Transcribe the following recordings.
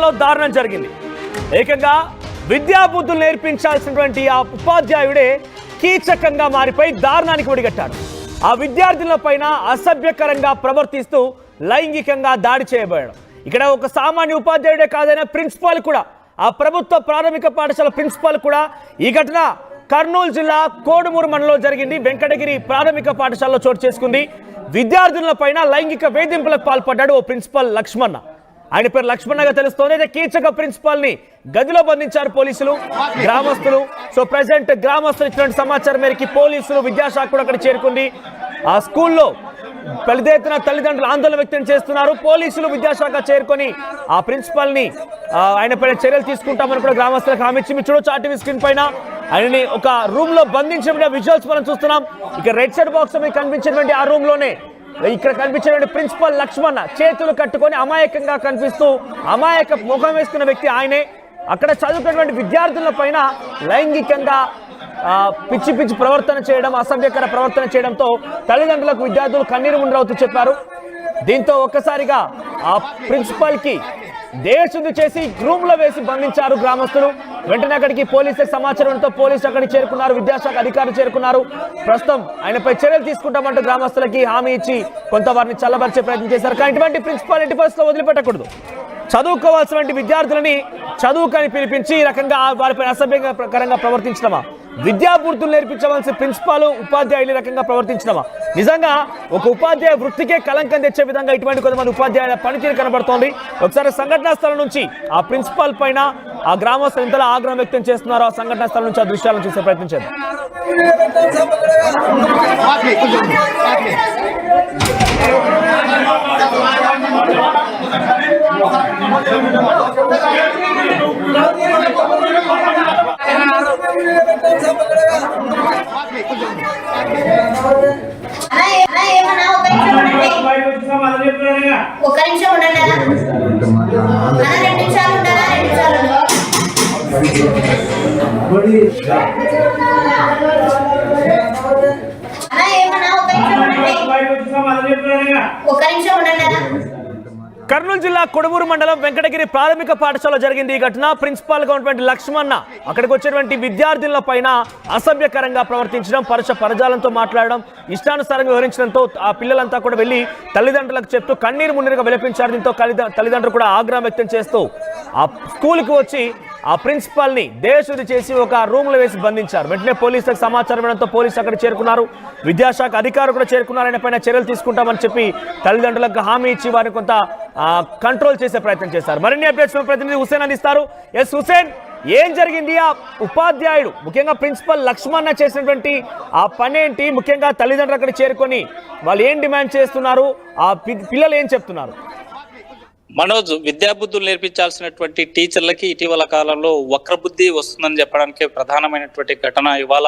జిల్లాలో దారుణం జరిగింది. ఏకంగా విద్యాబుద్ధులు నేర్పించాల్సినటువంటి ఆ ఉపాధ్యాయుడే కీచకంగా మారిపోయి దారుణానికి ఒడిగట్టాడు. ఆ విద్యార్థుల పైన అసభ్యకరంగా ప్రవర్తిస్తూ లైంగికంగా దాడి చేయబోయాడు. ఇక్కడ ఒక సామాన్య ఉపాధ్యాయుడే కాదైనా ప్రిన్సిపాల్ కూడా, ఆ ప్రభుత్వ ప్రాథమిక పాఠశాల ప్రిన్సిపాల్ కూడా. ఈ ఘటన కర్నూలు జిల్లా కోడుమూరు మండలంలో జరిగింది. వెంకటగిరి ప్రాథమిక పాఠశాలలో చోటు చేసుకుంది. విద్యార్థుల పైన లైంగిక వేధింపులకు పాల్పడ్డాడు ఓ ప్రిన్సిపల్ లక్ష్మణ. ఆయన పేరు లక్ష్మణగా తెలుస్తోంది. అయితే కీచక ప్రిన్సిపాల్ ని గదిలో బంధించారు పోలీసులు, గ్రామస్తులు. సో ప్రెసెంట్ గ్రామస్తులు ఇచ్చినటువంటి సమాచారం మేరకు పోలీసులు, విద్యాశాఖ కూడా అక్కడ చేరుకుంది. ఆ స్కూల్లో పెద్ద ఎత్తున తల్లిదండ్రులు ఆందోళన వ్యక్తం చేస్తున్నారు. పోలీసులు, విద్యాశాఖ చేరుకొని ఆ ప్రిన్సిపాల్ ని ఆయన పైన చర్యలు తీసుకుంటామని కూడా గ్రామస్తులకు హామీ ఇచ్చి, మీరు చూడొచ్చు ఆర్టీవీ స్క్రీన్ పైన ఆయనని ఒక రూమ్ లో బంధించిన విజువల్స్ మనం చూస్తున్నాం. ఇక రెడ్ సెట్ బాక్స్ మీద కనిపించినటువంటి ఆ రూమ్ లోనే ఇక్కడ కనిపించినటువంటి ప్రిన్సిపల్ లక్ష్మణ చేతులు కట్టుకొని అమాయకంగా కనిపిస్తూ అమాయక ముఖం వేసుకున్న వ్యక్తి ఆయనే. అక్కడ చదువుకున్నటువంటి విద్యార్థుల పైన లైంగికంగా పిచ్చి పిచ్చి ప్రవర్తన చేయడం, అసభ్యకర ప్రవర్తన చేయడంతో తల్లిదండ్రులకు విద్యార్థులు కన్నీరు ముందరవుతూ చెప్పారు. దీంతో ఒక్కసారిగా ఆ ప్రిన్సిపల్ కి దేశశుద్ధి చేసి రూమ్ లో వేసి బంధించారు గ్రామస్తులు. వెంటనే అక్కడికి పోలీసులకు సమాచారంతో పోలీసులు అక్కడికి చేరుకున్నారు, విద్యాశాఖ అధికారులు చేరుకున్నారు. ప్రస్తుతం ఆయనపై చర్యలు తీసుకుంటామంటూ గ్రామస్తులకి హామీ ఇచ్చి కొంత వారిని చల్లబరిచే ప్రయత్నం చేశారు. కానీ ఇటువంటి ప్రిన్సిపాల్ ఎట్టి పరిస్థితుల్లో వదిలిపెట్టకూడదు. చదువుకోవాల్సిన విద్యార్థులని చదువుకని పిలిపించి ఈ రకంగా వారిపై అసభ్యకరంగా ప్రవర్తించడమా? విద్యాబుద్ధులు నేర్పించవలసిన ప్రిన్సిపాల్, ఉపాధ్యాయులు ఈ రకంగా ప్రవర్తించడమా? నిజంగా ఒక ఉపాధ్యాయ వృత్తికే కలంకం తెచ్చే విధంగా ఇటువంటి కొంతమంది ఉపాధ్యాయుల పనితీరు కనబడుతోంది. ఒకసారి సంఘటనా స్థలం నుంచి ఆ ప్రిన్సిపాల్ పైన ఆ గ్రామస్తులు ఎంతలా ఆగ్రహం వ్యక్తం చేస్తున్నారో ఆ సంఘటనా స్థలం నుంచి ఆ దృశ్యాలను చూసే ప్రయత్నం చేద్దాం. ఒక నిమిషం ఉండండి. 2 నిమిషాలు ఉండాలా? 2 నిమిషాలు ఒక నిమిషం ఉండండి. కర్నూలు జిల్లా కొడుమూరు మండలం వెంకటగిరి ప్రాథమిక పాఠశాల జరిగింది ఈ ఘటన. ప్రిన్సిపాల్ గా ఉన్నటువంటి లక్ష్మణ అక్కడికి వచ్చినటువంటి విద్యార్థుల పైన అసభ్యకరంగా ప్రవర్తించడం, పరుష పరజాలంతో మాట్లాడడం, ఇష్టానుసారంగా వివరించడంతో ఆ పిల్లలంతా కూడా వెళ్లి తల్లిదండ్రులకు చెప్తూ కన్నీరు మున్నీరుగా విలపించారు. దీంతో తల్లిదండ్రులు కూడా ఆగ్రహం వ్యక్తం చేస్తూ ఆ స్కూల్కి వచ్చి ఆ ప్రిన్సిపాల్ ని దేశశుద్ధి చేసి ఒక రూమ్ లో వేసి బంధించారు. వెంటనే పోలీసులకు సమాచారం ఇవ్వడంతో పోలీసులు అక్కడ చేరుకున్నారు, విద్యాశాఖ అధికారులు కూడా చేరుకున్నారు. ఆయన పైన చర్యలు తీసుకుంటామని చెప్పి తల్లిదండ్రులకు హామీ ఇచ్చి వారిని కొంత కంట్రోల్ చేసే ప్రయత్నం చేశారు. మరిన్ని అప్డేట్స్ ప్రతినిధి హుసేన్ అందిస్తారు. ఎస్ హుసేన్, ఏం జరిగింది? ఆ ఉపాధ్యాయుడు ముఖ్యంగా ప్రిన్సిపల్ లక్ష్మణ చేసినటువంటి ఆ పని ఏంటి? ముఖ్యంగా తల్లిదండ్రులు అక్కడ చేరుకొని వాళ్ళు ఏం డిమాండ్ చేస్తున్నారు? ఆ పిల్లలు ఏం చెప్తున్నారు? మనోజ్, విద్యాబుద్ధులు నేర్పించాల్సినటువంటి టీచర్లకి ఇటీవల కాలంలో వక్రబుద్ధి వస్తుందని చెప్పడానికి ప్రధానమైనటువంటి ఘటన ఇవాళ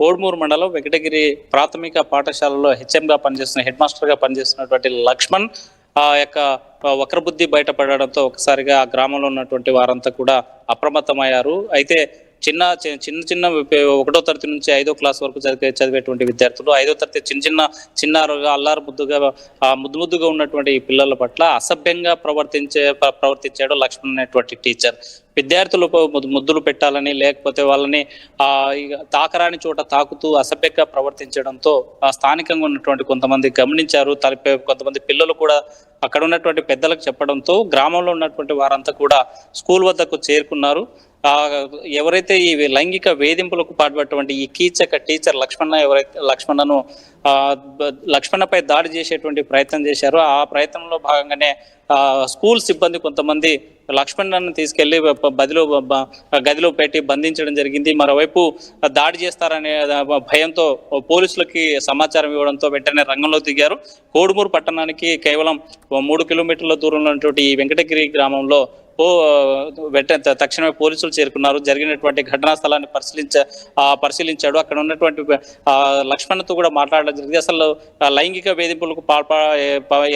కోడుమూరు మండలం వెంకటగిరి ప్రాథమిక పాఠశాలలో హెచ్ఎంగా పనిచేస్తున్న హెడ్ మాస్టర్ గా పనిచేస్తున్నటువంటి లక్ష్మణ్ ఆ యొక్క వక్రబుద్ధి బయటపడడంతో ఒకసారిగా ఆ గ్రామంలో ఉన్నటువంటి వారంతా కూడా అప్రమత్తమయ్యారు. అయితే చిన్న 1వ తరగతి నుంచి 5వ క్లాస్ వరకు చదివేటువంటి విద్యార్థులు 5వ తరగతి చిన్నారుగా అల్లారు ముద్దుగా ఉన్నటువంటి ఈ పిల్లల పట్ల అసభ్యంగా ప్రవర్తించాడు లక్ష్మణ్ అనేటువంటి టీచర్. విద్యార్థులు ముద్దులు పెట్టాలని, లేకపోతే వాళ్ళని తాకరాని చోట తాకుతూ అసభ్యంగా ప్రవర్తించడంతో స్థానికంగా ఉన్నటువంటి కొంతమంది గమనించారు. కొంతమంది పిల్లలు కూడా అక్కడ ఉన్నటువంటి పెద్దలకు చెప్పడంతో గ్రామంలో ఉన్నటువంటి వారంతా కూడా స్కూల్ వద్దకు చేరుకున్నారు. ఎవరైతే ఈ లైంగిక వేధింపులకు పాల్పడినటువంటి ఈ కీచక టీచర్ లక్ష్మణపై దాడి చేసేటువంటి ప్రయత్నం చేశారు. ఆ ప్రయత్నంలో భాగంగానే స్కూల్ సిబ్బంది కొంతమంది లక్ష్మణ్ను తీసుకెళ్లి గదిలో పెట్టి బంధించడం జరిగింది. మరోవైపు దాడి చేస్తారనే భయంతో పోలీసులకి సమాచారం ఇవ్వడంతో వెంటనే రంగంలో దిగారు. కోడుమూరు పట్టణానికి కేవలం 3 కిలోమీటర్ల దూరంలో ఉన్నటువంటి ఈ వెంకటగిరి గ్రామంలో తక్షణమే పోలీసులు చేరుకున్నారు. జరిగినటువంటి ఘటనా స్థలాన్ని పరిశీలించాడు. అక్కడ ఉన్నటువంటి లక్ష్మణ్తో కూడా మాట్లాడడం జరిగింది. అసలు లైంగిక వేధింపులకు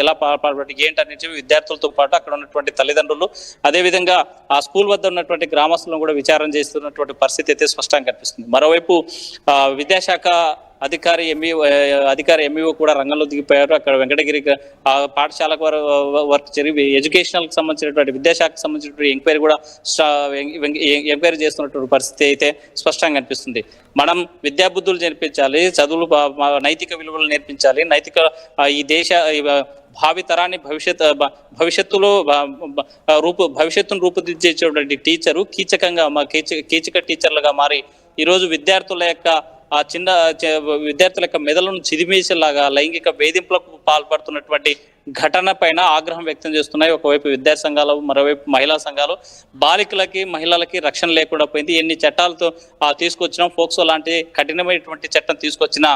ఎలా పాల్పడి ఏంటనేది విద్యార్థులతో పాటు అక్కడ ఉన్నటువంటి తల్లిదండ్రులు, అదేవిధంగా ఆ స్కూల్ వద్ద ఉన్నటువంటి గ్రామస్తులను కూడా విచారణ చేస్తున్నటువంటి పరిస్థితి అయితే స్పష్టంగా కనిపిస్తుంది. మరోవైపు విద్యాశాఖ అధికారి ఎంఈఓ కూడా రంగంలో దిగిపోయారు. అక్కడ వెంకటగిరి పాఠశాలకు వర్క్ జరిగి ఎడ్యుకేషనల్ కి సంబంధించినటువంటి విద్యాశాఖకు సంబంధించినటువంటి ఎంక్వైరీ కూడా ఎంక్వైరీ చేస్తున్నటువంటి పరిస్థితి అయితే స్పష్టంగా కనిపిస్తుంది. మనం విద్యాబుద్ధులు నేర్పించాలి, చదువులు నైతిక విలువలు నేర్పించాలి, ఈ దేశ భావి తరాన్ని భవిష్యత్తును రూపుదిద్దేటువంటి టీచరు కీచక టీచర్లుగా మారి ఈరోజు విద్యార్థుల యొక్క మెదడును చిదిమేసేలాగా లైంగిక వేధింపులకు పాల్పడుతున్నటువంటి ఘటన పైన ఆగ్రహం వ్యక్తం చేస్తున్నాయి. ఒకవైపు విద్యా సంఘాలు, మరోవైపు మహిళా సంఘాలు. బాలికలకి మహిళలకి రక్షణ లేకుండా పోయింది. ఎన్ని చట్టాలతో తీసుకొచ్చినా, ఫోక్సో లాంటి కఠినమైనటువంటి చట్టం తీసుకొచ్చినా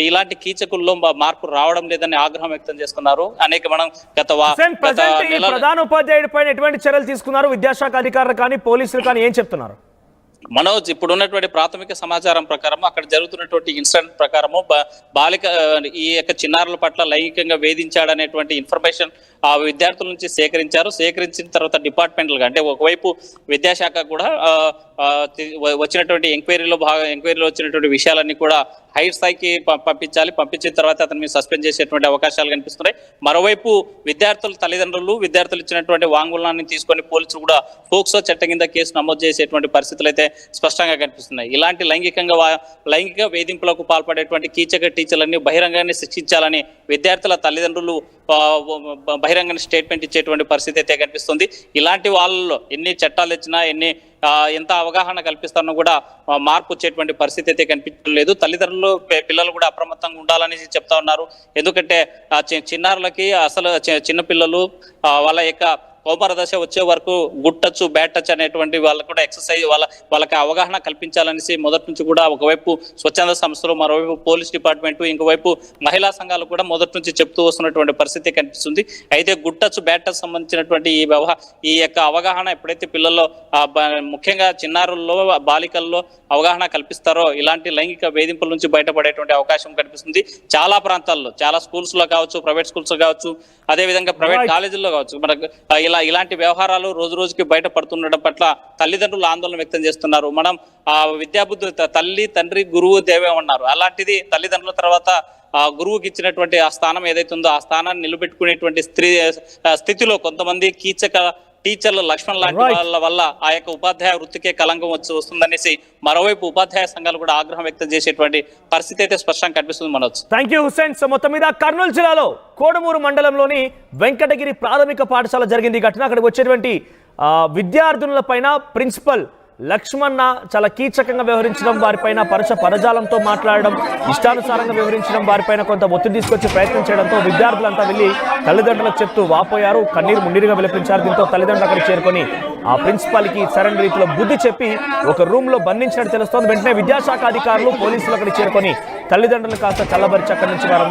ఇలాంటి కీచకుల్లో మార్పు రావడం లేదని ఆగ్రహం వ్యక్తం చేస్తున్నారు. అనేక మనం ప్రధాన ఉపాధ్యాయుడి పైన ఎటువంటి చర్యలు తీసుకున్నారు? విద్యాశాఖ అధికారులు కానీ పోలీసులు కానీ ఏం చెప్తున్నారు? మనోజ్, ఇప్పుడు ఉన్నటువంటి ప్రాథమిక సమాచారం ప్రకారం అక్కడ జరుగుతున్నటువంటి ఇన్సిడెంట్ ప్రకారము బాలిక ఈ యొక్క చిన్నారుల పట్ల లైంగికంగా వేధించాడనేటువంటి ఇన్ఫర్మేషన్ ఆ విద్యార్థుల నుంచి సేకరించిన తర్వాత డిపార్ట్మెంట్లుగా అంటే ఒకవైపు విద్యాశాఖ కూడా వచ్చినటువంటి ఎంక్వైరీలో వచ్చినటువంటి విషయాలన్నీ కూడా హైర్ స్థాయికి పంపించిన తర్వాత అతన్ని సస్పెండ్ చేసేటువంటి అవకాశాలు కనిపిస్తున్నాయి. మరోవైపు విద్యార్థుల తల్లిదండ్రులు విద్యార్థులు ఇచ్చినటువంటి వాంగ్మూలాన్ని తీసుకొని పోలీసులు కూడా పోక్సో చట్టం కింద కేసు నమోదు చేసేటువంటి పరిస్థితులు అయితే స్పష్టంగా కనిపిస్తున్నాయి. ఇలాంటి లైంగిక వేధింపులకు పాల్పడేటువంటి కీచక టీచర్లని బహిరంగాన్ని శిక్షించాలని విద్యార్థుల తల్లిదండ్రులు బహిరంగ స్టేట్మెంట్ ఇచ్చేటువంటి పరిస్థితి అయితే కనిపిస్తుంది. ఇలాంటి వాళ్ళలో ఎన్ని చట్టాలు వచ్చినా ఎంత అవగాహన కల్పిస్తానో కూడా మార్పు వచ్చేటువంటి పరిస్థితి అయితే కనిపించడం లేదు. తల్లిదండ్రులు పిల్లలు కూడా అప్రమత్తంగా ఉండాలని చెప్తా ఉన్నారు. ఎందుకంటే చిన్నారులకి అసలు చిన్నపిల్లలు వాళ్ళ యొక్క కౌమార దశ వచ్చే వరకు గుడ్ టచ్ బ్యాడ్ టచ్ అనేటువంటి వాళ్ళకు కూడా ఎక్సర్సైజ్ వాళ్ళకి అవగాహన కల్పించాలనేసి మొదటి నుంచి కూడా ఒకవైపు స్వచ్ఛంద సంస్థలు, మరోవైపు పోలీస్ డిపార్ట్మెంట్, ఇంకోవైపు మహిళా సంఘాలు కూడా మొదటి నుంచి చెప్తూ వస్తున్నటువంటి పరిస్థితి కనిపిస్తుంది. అయితే గుడ్ టచ్ బ్యాడ్ టచ్ సంబంధించినటువంటి ఈ యొక్క అవగాహన ఎప్పుడైతే పిల్లల్లో ముఖ్యంగా చిన్నారుల్లో బాలికల్లో అవగాహన కల్పిస్తారో ఇలాంటి లైంగిక వేధింపుల నుంచి బయటపడేటువంటి అవకాశం కనిపిస్తుంది. చాలా ప్రాంతాల్లో, చాలా స్కూల్స్ లో కావచ్చు, ప్రైవేట్ స్కూల్స్ లో కావచ్చు, అదేవిధంగా ప్రైవేట్ కాలేజీల్లో కావచ్చు, మనకు ఇలాంటి వ్యవహారాలు రోజు రోజుకి బయటపడుతుండడం పట్ల తల్లిదండ్రులు ఆందోళన వ్యక్తం చేస్తున్నారు. మనం విద్యాబుద్ధులు తల్లి, తండ్రి, గురువు, దైవం అన్నారు. అలాంటిది తల్లిదండ్రుల తర్వాత గురువుకి ఇచ్చినటువంటి ఆ స్థానం ఏదైతే ఉందో ఆ స్థానాన్ని నిలబెట్టుకునేటువంటి స్థితిలో కొంతమంది కీచక టీచర్లు లక్ష్మణ్ లాంటి వాళ్ళ వల్ల ఆ యొక్క ఉపాధ్యాయ వృత్తికే కలంకం వస్తుందనేసి మరోవైపు ఉపాధ్యాయ సంఘాలు కూడా ఆగ్రహం వ్యక్తం చేసేటువంటి పరిస్థితి అయితే స్పష్టంగా కనిపిస్తుంది. Manoj, thank you Hussain. So మొత్తం మీద కర్నూలు జిల్లాలో కోడమూరు మండలంలోని వెంకటగిరి ప్రాథమిక పాఠశాల జరిగింది ఘటన. అక్కడికి వచ్చేటువంటి విద్యార్థుల పైన ప్రిన్సిపల్ లక్ష్మణ చాలా కీచకంగా వ్యవహరించడం, వారిపైన పరజాలంతో మాట్లాడడం, ఇష్టానుసారంగా వ్యవహరించడం, వారిపైన కొంత ఒత్తిడి తీసుకొచ్చి ప్రయత్నం చేయడంతో విద్యార్థులంతా వెళ్ళి తల్లిదండ్రులకు చెప్తూ వాపోయారు, కన్నీరు మున్నీరుగా విలపించారు. దీంతో తల్లిదండ్రులు అక్కడ చేరుకొని ఆ ప్రిన్సిపాల్కి సరైన రీతిలో బుద్ధి చెప్పి ఒక రూమ్లో బంధించినట్టు తెలుస్తోంది. వెంటనే విద్యాశాఖ అధికారులు, పోలీసులు అక్కడ చేరుకొని తల్లిదండ్రులు కాస్త చల్లబరిచి అక్కడి నుంచి వారందరూ